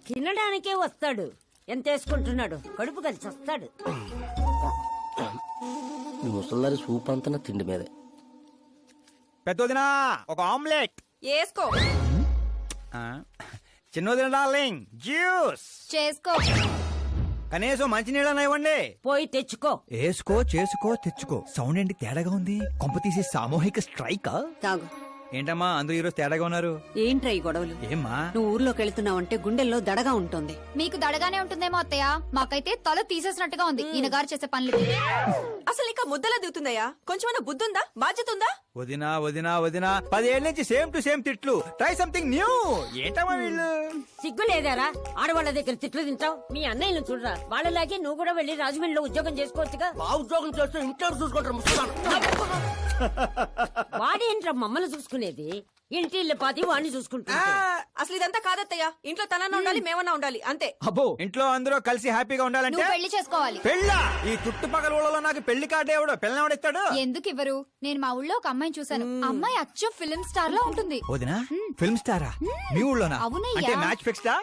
తినడానికే వస్తాడు. ఎంత వేసుకుంటున్నాడు? కడుపు కలిసి వస్తాడు. ఈ ముసల్దారి సూప్ అంతా తిండి మీదే. పెద్దదినా ఒక ఆమ్లెట్ వేసుకో. చిన్నదిన డార్లింగ్ జ్యూస్ చేసుకో. కనీసం మంచినీళ్ళని ఇవ్వండి. పోయి తెచ్చుకో. వేసుకో చేసుకో తెచ్చుకో. సౌండ్ ఏంటి తేడాగా ఉంది? కొంప తీసి సామూహిక స్ట్రైక్. తాగు. ఏంటమ్మా అందరూ ఈరోజు తేడాగా ఉన్నారు? ఏంట్రా ఈ గొడవలు? ఏమ్మా నువ్వు ఊర్లోకి వెళ్తున్నావంటే గుండెల్లో దడగా ఉంటుంది. మీకు దడగానే ఉంటుందేమో అత్తయ్య, మాకైతే తల తీసేసినట్టుగా ఉంది ఈయన గారు చేసే పనులు. అసలు ఇంకా ముద్దలా దిగుతుందయ్యా? కొంచెమైనా బుద్ధి ఉందా? బాధ్యత ఉందా? వదినా వదినా వదినా 10 ఏళ్ళ నుంచి సేమ్ టు సేమ్ తిట్లు. Try something new. ఏంటమ్మా వీళ్ళు? సిగ్గు లేదారా? ఆడవాళ్ళ దగ్గర తిట్లు తింటావు. మీ అన్నయ్యను చూడరా, వాళ్ళలాగే నువ్వు కూడా వెళ్లి రాజమండ్రిలో ఉద్యోగం చేసుకోవచ్చుగా. ఆ ఉద్యోగం చేస్తే ఇంట్లో చూసుకుంటారు ముసల్దారు. వాడేంట్రా మమ్మల్ని చూసుకునేది? ఇంటి ఇల్లు పాతి వాడిని చూసుకుంటా. అసలు ఇదంతా కాదత్తయ్యా. ఇంట్లో తనన్నా ఉండాలి, మేమన్నా ఉండాలి, అంతే. అబ్బో ఇంట్లో అందరూ కలిసి హ్యాపీగా ఉండాలంటే నువ్వు పెళ్లి చేసుకోవాలి. పెళ్ళా? ఈ చుట్టుపక్కల ఊళ్ళలో నాకు పెళ్లి కార్డు ఎవడో పెళ్ళివాడిస్తాడు. ఎందుకు ఇవ్వరు? నేను మా ఊళ్ళో ఒక అమ్మాయిని చూసాను. అమ్మాయి అచ్చు ఫిల్మ్ స్టార్ లో ఉంటుంది. వదినా ఫిల్మ్ స్టారా? మీ ఊళ్ళోనా? అవునయ్యా. అంటే మ్యాచ్ ఫిక్స్డా?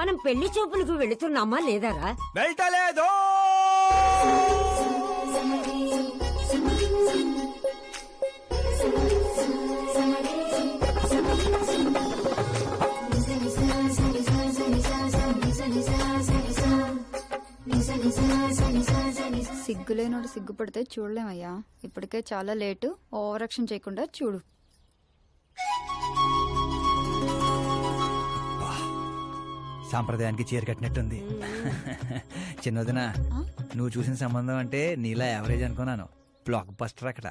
మనం పెళ్లి చూపులకు వెళుతున్నామా లేదారా? వెళ్ళలేదు. సిగ్గులేనోడు సిగ్గుపడితే చూడలేమయ్యా. ఇప్పటికే చాలా లేటు. ఓవర్ యాక్షన్ చేయకుండా చూడు. సాంప్రదాయానికి చీర కట్టినట్టుంది. చిన్నదినా నువ్వు చూసిన సంబంధం అంటే నీలా యావరేజ్ అనుకున్నాను. బ్లాక్ బస్టర్ అక్కడ.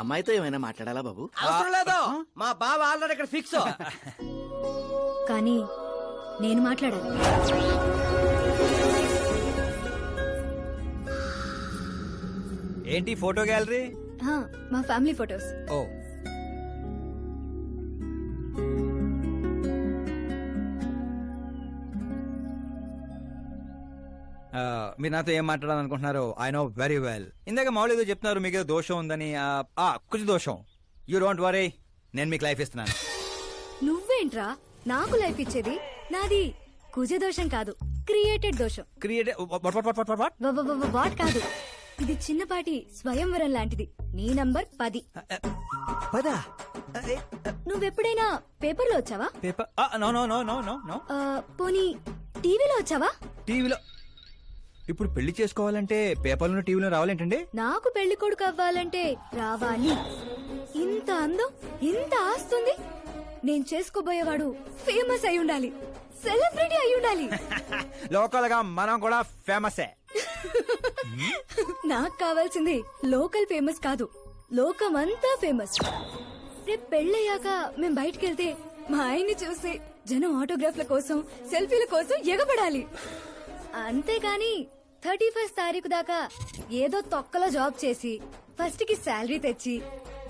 అమ్మాయితో ఏమైనా మాట్లాడాలా బాబు? అవసరం లేదు, మా బావ ఆల్రెడీ ఇక్కడ ఫిక్స్. కానీ నేను మాట్లాడాలి. ఏంటి ఫోటో గ్యాలరీ? మా ఫ్యామిలీ ఫొటోస్. ఓ మీరు నాతో ఏం మాట్లాడాలనుకుంటున్నారు? I know very well. ఇందాక మామూలు ఏదో చెప్తున్నారు, మీకు ఏదో దోషం ఉందని. కొంచెం దోషం. యూ డోంట్ వరీ, నేను మీకు లైఫ్ ఇస్తున్నాను. నువ్వేంట్రా నాకు లైఫ్ ఇచ్చేది? నాది కుజ దోషం కాదు, క్రియేటెడ్ దోషం. క్రియేట్ వాట్ కాదు, ఇది చిన్నపాటి స్వయంవరం లాంటిది. నీ నంబర్ 10. పదా? నువ్వెప్పుడైనా పేపర్లో వచ్చావా? Paper? No no no no no no. పోనీ టీవీలో వచ్చావా? టీవీలో? ఇప్పుడు పెళ్లి చేసుకోవాలంటే పేపర్లో టీవీలో రావాలేంటండి? నాకు పెళ్లి కొడుకు అవ్వాలంటే రావాలి. ఇంత అందం, ఇంత ఆస్తుంది. నేను చేసుకోబోయేవాడు ఫేమస్ అయి ఉండాలి, సెలబ్రిటీ అయి ఉండాలి. లోకల్ గా మనం కూడా ఫేమస్. నాకు కావాల్సింది లోకల్ ఫేమస్ కాదు, లోకమంతా ఫేమస్. రేపు పెళ్ళయ్యాక మేం బయటకెళ్తే మా ఆయన్ని చూసి జనం ఆటోగ్రాఫ్ల కోసం, సెల్ఫీల కోసం ఎగబడాలి. అంతేగాని 31st తారీఖు దాకా ఏదో తొక్కలో జాబ్ చేసి ఫస్ట్ కి శాలరీ తెచ్చి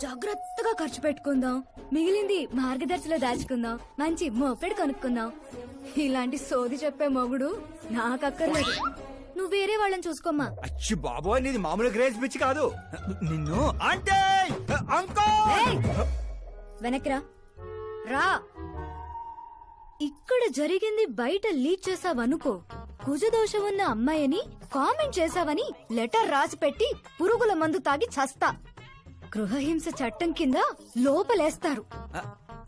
జాగ్రత్తగా ఖర్చు పెట్టుకుందాం, మిగిలింది మార్గదర్శిలో దాచుకుందాం, మంచి మోపెడు కొనుక్కుందాం. ఇలాంటి సోది చెప్పే మొగుడు నాకక్కర్లేదు. నువ్వు వేరే వాళ్ళని చూసుకోమ్మా. అచ్చి బాబోయ్, నీది మామూలు గ్రేజ్ పిచ్చి కాదు. నిన్ను అంటే వెనక్రా రా. ఇక్కడ జరిగింది బయట లీక్ చేసావనుకో, కుజదోషం ఉన్న అమ్మాయిని కామెంట్ చేసావని లెటర్ రాసి పెట్టి పురుగుల మందు తాగి చస్తా. గృహహింస చట్టం కింద లోపలేస్తారు.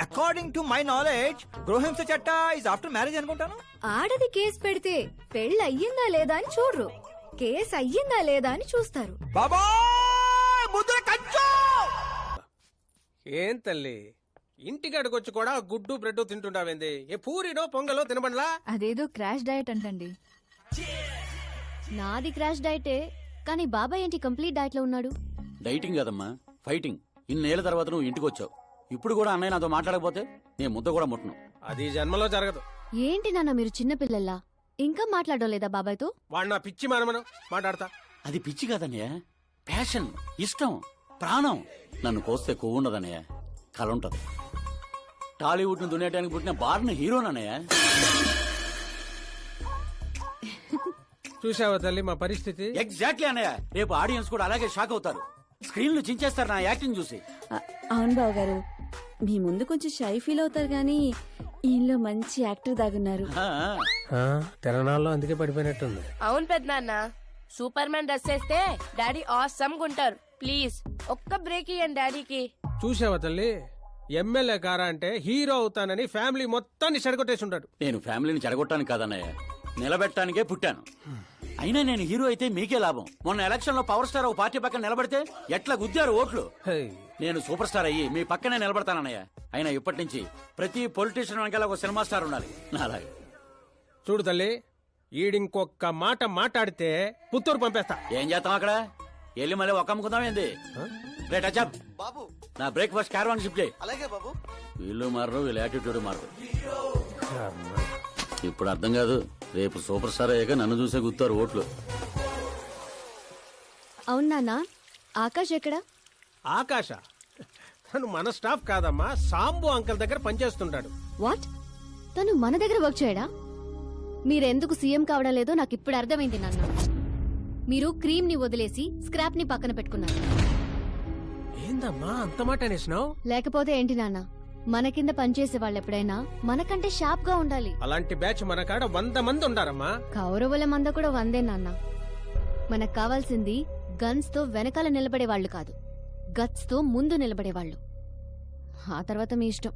అకార్డింగ్ టు మై నాలెడ్జ్ గృహహింస చట్ట ఇస్ ఆఫ్టర్ మ్యారేజ్ అనుకుంటాను. ఆడది కేసు పెడితే పెళ్లి అయ్యిందా లేదా అని చూడరు, కేసు అయ్యిందా లేదా అని చూస్తారు. బాబాయ్ ముద్ర కంచు. ఏం తల్లి, ఇంటికి అడుగొచ్చి కూడా గుడ్డు బ్రెడ్ తింటుంటావేంది? ఏ పూరినో పొంగలో తినబండ్లా? అదేదో క్రాష్ డయట్ అంటండి. నాది క్రాష్ డైటే, కానీ బాబాయ్ ఏంటి కంప్లీట్ డైట్ లో ఉన్నాడు? డైటింగ్ కదమ్మా, ఫైటింగ్. ఇన్నేళ్ల తర్వాత నువ్వు ఇంటికి వచ్చావు. ఇప్పుడు కూడా అన్నయ్య నాతో మాట్లాడకపోతే నేను ముద్ద కూడా ముట్టను. అది జన్మలో జరగదు. ఏంటి నాన్న మీరు చిన్న పిల్లల్లా ఇంకా మాట్లాడలేదా బాబాయ్తో? వాడు నా పిచ్చి మనమను మాట్లాడతా. అది పిచ్చి కాదన్నయ్య, ప్యాషన్, ఇష్టం, ప్రాణం. నన్ను కోస్తే కొవ్వుండదన్నయ్య, కల ఉంటది. టాలీవుడ్ ను దున్నేయడానికి పుట్టిన బార్న హీరోనన్నయ్య. చూసావా తల్లి మా పరిస్థితి? ఎగ్జాక్ట్లీ అన్నయ్య. రేపు ఆడియన్స్ కూడా అలాగే షాక్ అవుతారు. స్క్రీన్లు చించేస్తారు నా యాక్టింగ్ చూసి. అవును బావ గారు, మీ ముందు కొంచెం షై ఫీల్ అవుతారు గానీ ఈయనలో మంచి యాక్టర్ దాగున్నారు. ఆ, తెలంగాణలో అందుకే పడిపోయినట్టుంది. అవును పెద్దనాన్న, సూపర్ మ్యాన్ డ్రెస్ వేస్తే డాడీ ఆసమ్ గుంటారు. ప్లీజ్ ఒక్క బ్రేక్ ఇయ్యండి డాడీకి. చూసావా తల్లి, ఎమ్మెల్యే కారా అంటే హీరో అవుతానని ఫ్యామిలీ మొత్తాన్ని చెడగొట్టేసి ఉంటాడు. నేను ఫ్యామిలీని చెడగొట్టాను కాదన్నయ్య, నిలబెట్టడానికే పుట్టాను. అయినా నేను హీరో అయితే మీకే లాభం. మొన్న ఎలక్షన్ లో పవర్ స్టార్ ఒక పార్టీ పక్కన నిలబడితే ఎట్లా గుద్దారు ఓట్లు. నేను సూపర్ స్టార్ అయ్యి మీ పక్కనే నిలబడతానన్నయ్య. అయినా ఇప్పటి నుంచి ప్రతి పొలిటీషియన్ వెనకాల ఒక సినిమా స్టార్ ఉండాలి నాలాగే. చూడు తల్లి, ఈడింకొక్క మాట మాట్లాడితే పుత్తూరు పంపేస్తా. ఏం చేస్తాం అక్కడ వెళ్ళి మళ్ళీ ఒక అమ్ముకుందాం ఏంది. రేట్ అచ్చప్ బాబు నా బ్రేక్ఫాస్ట్ క్యారవాన్ షిఫ్ట్ చేయి. అలాగే బాబు. వీళ్ళు మారరు, వీళ్ళ యాటిట్యూడ్ మారరు. ఇప్పుడు అర్థం కాదు, రేపు సూపర్ స్టార్ అయ్యాక నన్ను చూసే గుర్తారు ఓట్లు. అవును నాన్న, ఆకాష్ ఎక్కడ? ఆకాశ తను మన స్టాఫ్ కాదమ్మా, సాంబు అంకల్ దగ్గర పనిచేస్తుంటాడు. వాట్? తను మన దగ్గర వర్క్ చేయడా? మీరెందుకు సీఎం కావడం లేదో నాకు ఇప్పుడు అర్థమైంది నాన్న. మీరు క్రీమ్ ని వదిలేసి స్క్రాప్ ని పక్కన పెట్టుకున్నారు. ఏందమ్మా అంత మాట అనేసినావు? లేకపోతే ఏంటి నాన్న, మన కింద పనిచేసే వాళ్ళు ఎప్పుడైనా మనకంటే షార్ప్ గా ఉండాలి. అలాంటి బ్యాచ్ మన కాడ 100 మంది ఉండారమ్మా. కౌరవుల మంద కూడా 100 నాన్న. మనకు కావాల్సింది గన్స్ తో వెనకాల నిలబడే వాళ్ళు కాదు, గట్స్ తో ముందు నిలబడే వాళ్ళు. ఆ తర్వాత మీ ఇష్టం.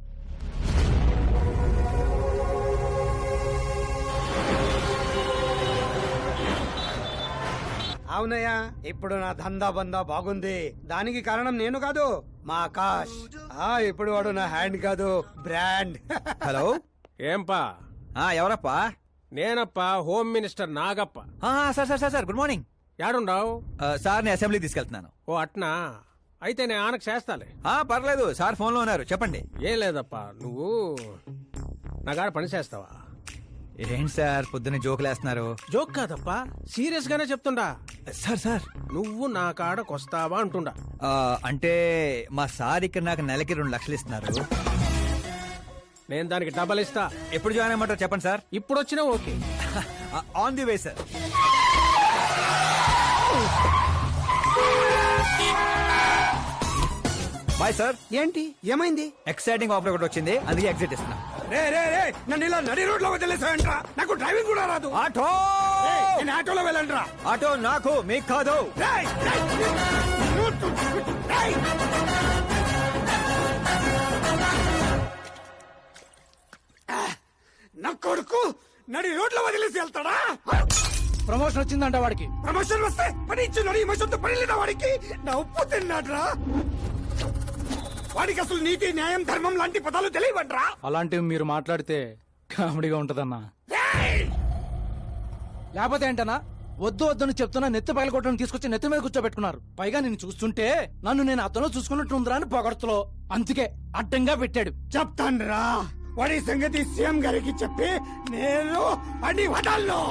అవునయ్యా, ఇప్పుడు నా దందా బందా బాగుంది. దానికి కారణం నేను కాదు, మా ఆకాష్. ఇప్పుడు వాడు నా హ్యాండ్ కాదు, బ్రాండ్. హలో. ఏంపా? ఎవరప్పా? నేనప్పా, home minister Nagappa. Sir sir sir sir, good morning. యాడుండావు? సార్ నేను అసెంబ్లీ తీసుకెళ్తున్నాను. ఓ అట్నా, అయితే నేను ఆనకు చేస్తాలే. పర్లేదు సార్, ఫోన్ లో ఉన్నారు, చెప్పండి. ఏం లేదప్పా, నువ్వు నా కాడ పని చేస్తావా? ఏంటి సార్ పొద్దున్న జోకులేస్తున్నారు? జోక్ కాదప్పా, సీరియస్ గానే చెప్తుండా. సార్ సార్, నువ్వు నా కాడకొస్తావా అంటుండా. అంటే మా సార్ ఇక్కడ నాకు నెలకి 2 లక్షలు ఇస్తున్నారు. నేను దానికి డబల్ ఇస్తా. ఎప్పుడు జాయిన్ అయ్యమంటారు చెప్పండి సార్. ఇప్పుడు వచ్చినా okay. On the way sir. Bye sir. ఏంటి ఏమైంది? ఎక్సైటింగ్ ఆఫర్ ఒకటి వచ్చింది, అందుకే ఎగ్జిట్ ఇస్తున్నా. రే రే రే, నన్ను ఇలా నడి రోడ్ లో వదిలేసాయంట్రా. నాకు డ్రైవింగ్ కూడా రాదు. ఆటో. నేను ఆటోలో వెళ్ళండిరా. ఆటో నాకు, మీకు కాదు. రేయ్, రేయ్, రేయ్. నా కొడుకు నడి రోడ్లో వదిలేసి వెళ్తాడా? ప్రమోషన్ వచ్చిందంట వాడికి. ప్రమోషన్ వస్తే పని ఇచ్చిన ఇమోషన్తో పని లేదా వాడికి? నా ఉప్పు తిన్నాడ్రా. వాడికి అసలు నీతి న్యాయం ధర్మం లాంటి పదాలు తెలియవడ్రా. అలాంటివి మీరు మాట్లాడితే కామెడీగా ఉంటదన్నా. లేకపోతే ఏంటన్నా, వద్దు వద్దని చెప్తున్నా నెత్తి పగలగొట్టడం తీసుకొచ్చి నెత్తి మీద కూర్చోబెట్టుకున్నారు. పైగా నేను చూస్తుంటే నన్ను నేను అతను చూసుకున్నట్టుందిరా అని పొగడతలో, అందుకే అడ్డంగా పెట్టాడు. చెప్తాన్రా, వాడి సంగతి సీఎం గారికి చెప్పి నేను అన్ని వదలను.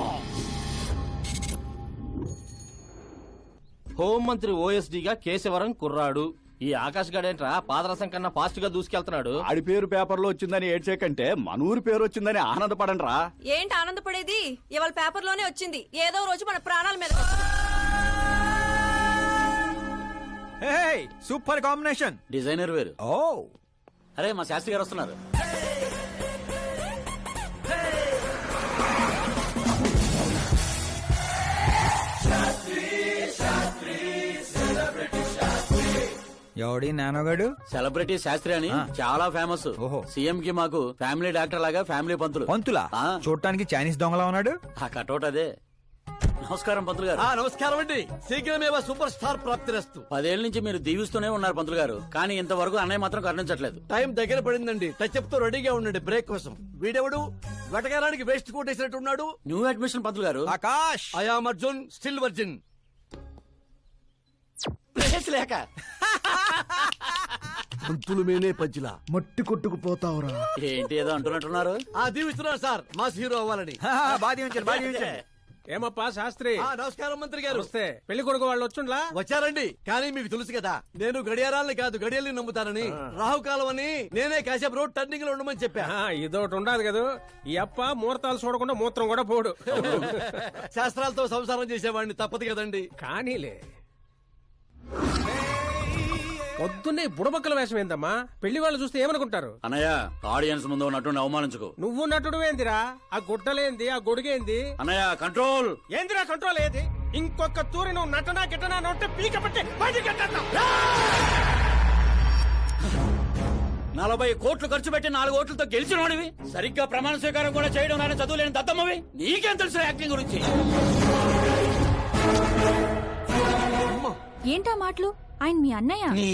హోంమంత్రి ఓఎస్డీగా కేశవరం కుర్రాడు. ఈ ఆకాశ్ గడేంట్రా పాదరసం కన్నా ఫాస్ట్ గా దూసుకెళ్తున్నాడు. ఆడి పేరు పేపర్లో వచ్చిందని ఏడ్చేకంటే మన ఊరి పేరు వచ్చిందని ఆనందపడండి రా. ఏంటి ఆనందపడేది? ఇవాళ పేపర్ లోనే వచ్చింది. ఏదో రోజు మన ప్రాణాల మీద. Super combination. డిజైనర్ వేరు. ఓ అరే మా శాస్త్రి గారు వస్తున్నారు. ఎవడి నానోగాడు? సెలబ్రిటీ శాస్త్రి అని చాలా ఫేమస్. ఓహో. సీఎం కి మాకు ఫ్యామిలీ డాక్టర్ లాగా ఫ్యామిలీ పంతులు. పంతులా? చూడటానికి చైనీస్ దొంగలా ఉన్నాడు. ఆ కటౌట్ అదే. నమస్కారం పంతులు గారు. నమస్కారం అండి. శీఘ్రమే సూపర్ స్టార్ ప్రాప్తిరస్తు. 10 ఏళ్ల నుంచి మీరు దీవిస్తూనే ఉన్నారు పంతులు గారు, కానీ ఇంతవరకు అన్నయ్య మాత్రం కరుణించట్లేదు. టైం దగ్గర పడిందండి. టచ్అప్ తో రెడీగా ఉండండి బ్రేక్ కోసం. వీడెవడు వెటకారానికి వేస్ట్ కోటేసినట్టు ఉన్నాడు. న్యూ అడ్మిషన్ పంతులు గారు. Akash. I am Arjun, still virgin. లేక పంతులు మేనే పంచిలా మట్టి కొట్టుకుపోతావురా. ఏంటి ఏదో అంటున్నట్టున్నారు. దీవిస్తున్నాను సార్, మాస్ హీరో అవ్వాలని. ఏమప్పా శాస్త్రి? నమస్కారం మంత్రి గారు. వస్తే పెళ్లి కొడుకు వాళ్ళు వచ్చిండ్లా? వచ్చారండి. కానీ మీకు తెలుసు కదా, నేను గడియారాలని కాదు గడియల్ని నమ్ముతానని. రాహుకాలం అని నేనే కాసేపు రోడ్ టర్నింగ్ లో ఉండమని చెప్పా. ఇదొకటి ఉండదు కదా, ఈ అప్ప ముహూర్తాలు చూడకుండా మూత్రం కూడా పోడు. శాస్త్రాలతో సంసారం చేసేవాడిని, తప్పదు కదండి. కానీలే. పొద్దున్నే బుడబక్కల వేషం ఏందమ్మా? పెళ్లి వాళ్ళు చూస్తే ఏమనుకుంటారు? అన్నయ్య ఆడియన్స్ ముందు ఉన్నట్టు అవమానించుకో. నువ్వు నటుడు ఏందిరా? ఆ గుడ్డలేంది, ఆ గొడుగేంది? అన్నయ్య కంట్రోల్. ఏందిరా కంట్రోల్ ఏది? ఇంకొక తూరి నువ్వు నటనా గిట్టనా నొట్టే పీక పట్టి బయటికి గెట్టేస్తా. 40 కోట్లు ఖర్చు పెట్టి 4 ఓట్లతో గెలిచినోడివి, సరిగ్గా ప్రమాణ స్వీకారం కూడా చేయడం నాని చదువులేని దద్దమ్మవి. నీకేం తెలుసు యాక్టింగ్ గురించి? ఏంటా మాటలు? ఆయన మీ అన్నయ్య. నీ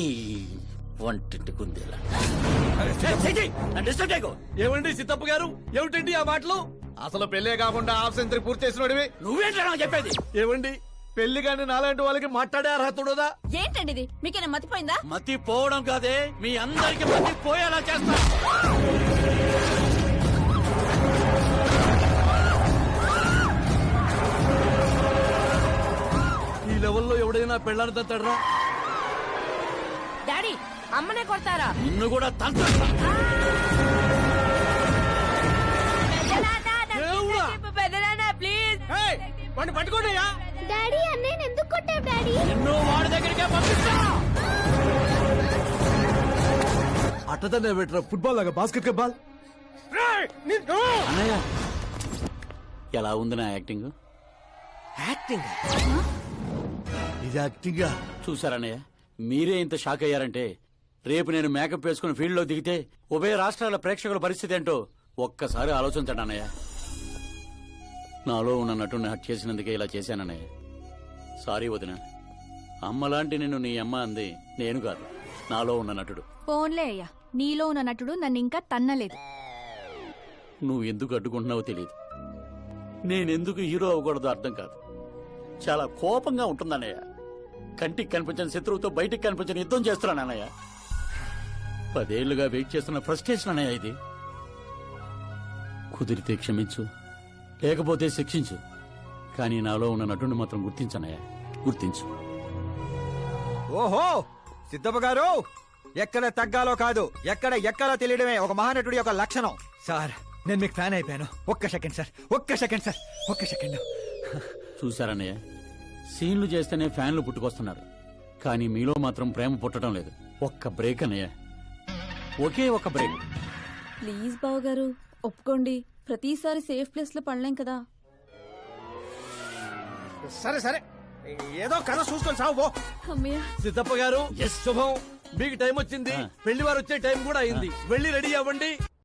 వంటింటి కుందేలా. డిస్టర్బ్ చేయకు. ఏమండి సిద్ధప్ప గారు, ఏమిటండి ఆ మాటలు? అసలు పెళ్లే కాకుండా హాఫ్ సెంచరీ పూర్తి చేసినోడివి. నువ్వేంటా నాకు చెప్పేది? ఏమండి పెళ్లి కానీ నాలాంటి వాళ్ళకి మాట్లాడే అర్హత ఉండదా? ఏంటండి ఇది? మీకేనా మతిపోయిందా? మతి పోవడం కాదే, మీ అందరికి మతి పోయేలా చేస్తా. ఈ లెవెల్లో ఎవడైనా పెళ్ళాన్ని తంతాడరా? డాడీ అమ్మనే కొడతారా? నిన్ను కూడా తంతా. పెద్దనాన్న ప్లీజ్. వాడిని పట్టుకోండియా. డాడీ అన్నయ్య ఎందుకు కొట్టావు డాడీ? నిన్ను వాడి దగ్గరికే పంపిస్తా. అట్టదనే బెటర్ ఫుట్బాల్ లాగా బాస్కెట్ బాల్. అన్నయ్య ఎలా ఉంది నా యాక్టింగ్? యాక్టింగ్ ఇది యాక్టింగ్. చూసారన్నయ్య, మీరే ఇంత షాక్ అయ్యారంటే రేపు నేను మేకప్ వేసుకుని ఫీల్డ్ లో దిగితే ఉభయ రాష్ట్రాల ప్రేక్షకుల పరిస్థితి ఏంటో ఒక్కసారి ఆలోచించండి అన్నయ్య. నాలో ఉన్న నటుని హట్ చేసినందుకే ఇలా చేశానన్నయ్య. సారీ వదిన. అమ్మలాంటి నిన్ను నీ అమ్మ అంది నేను కాదు, నాలో ఉన్న నటుడు. పోన్లే అయ్యా, నీలో ఉన్న నటుడు నన్ను ఇంకా తన్నలేదు. నువ్వు ఎందుకు అడ్డుకుంటున్నావో తెలియదు. నేనెందుకు హీరో అవ్వకూడదో అర్థం కాదు. చాలా కోపంగా ఉంటుందన్నయ్య. కంటికి కనిపించని శత్రువుతో బయటికి కనిపించని యుద్ధం చేస్తున్నాను అన్నయ్య. 10 ఏళ్లుగా వెయిట్ చేస్తున్న ఫ్రస్ట్రేషన్ అన్నయ్య ఇది. కుదిరితే క్షమించు, లేకపోతే శిక్షించు, కానీ నాలో ఉన్న నటుని మాత్రం గుర్తించనయ్య, గుర్తించు. ఓహో సిద్ధప్ప గారు, ఎక్కడ తగ్గాలో కాదు, ఎక్కడ ఎక్కడో తెలియడమే ఒక మహానటుడి యొక్క లక్షణం. సార్ నేను మీకు ఫ్యాన్ అయిపోయాను. ఒక్క సెకండ్ సార్, ఒక్క సెకండ్ సార్, ఒక్క సెకండ్. చూశారన్నయ్య, సీన్లు చేస్తేనే ఫ్యాన్లు పుట్టుకొస్తున్నారు, కానీ మీలో మాత్రం ప్రేమ పుట్టడం లేదు. ఒక్క బ్రేక్ అన్నయ్య, ఒకే ఒక బ్రేక్. ప్లీజ్ బావగారు ఒప్పుకోండి. ప్రతిసారి సేఫ్ ప్లేస్ లో పడలేం కదా. సరే సరే, ఏదో కథ చూసుకొని సాగు పో. అమ్మయ్య సిద్ధప్ప గారు Yes. శుభం. మీకు టైం వచ్చింది, పెళ్లి వారు వచ్చే టైం కూడా అయింది. వెళ్ళి రెడీ అవ్వండి.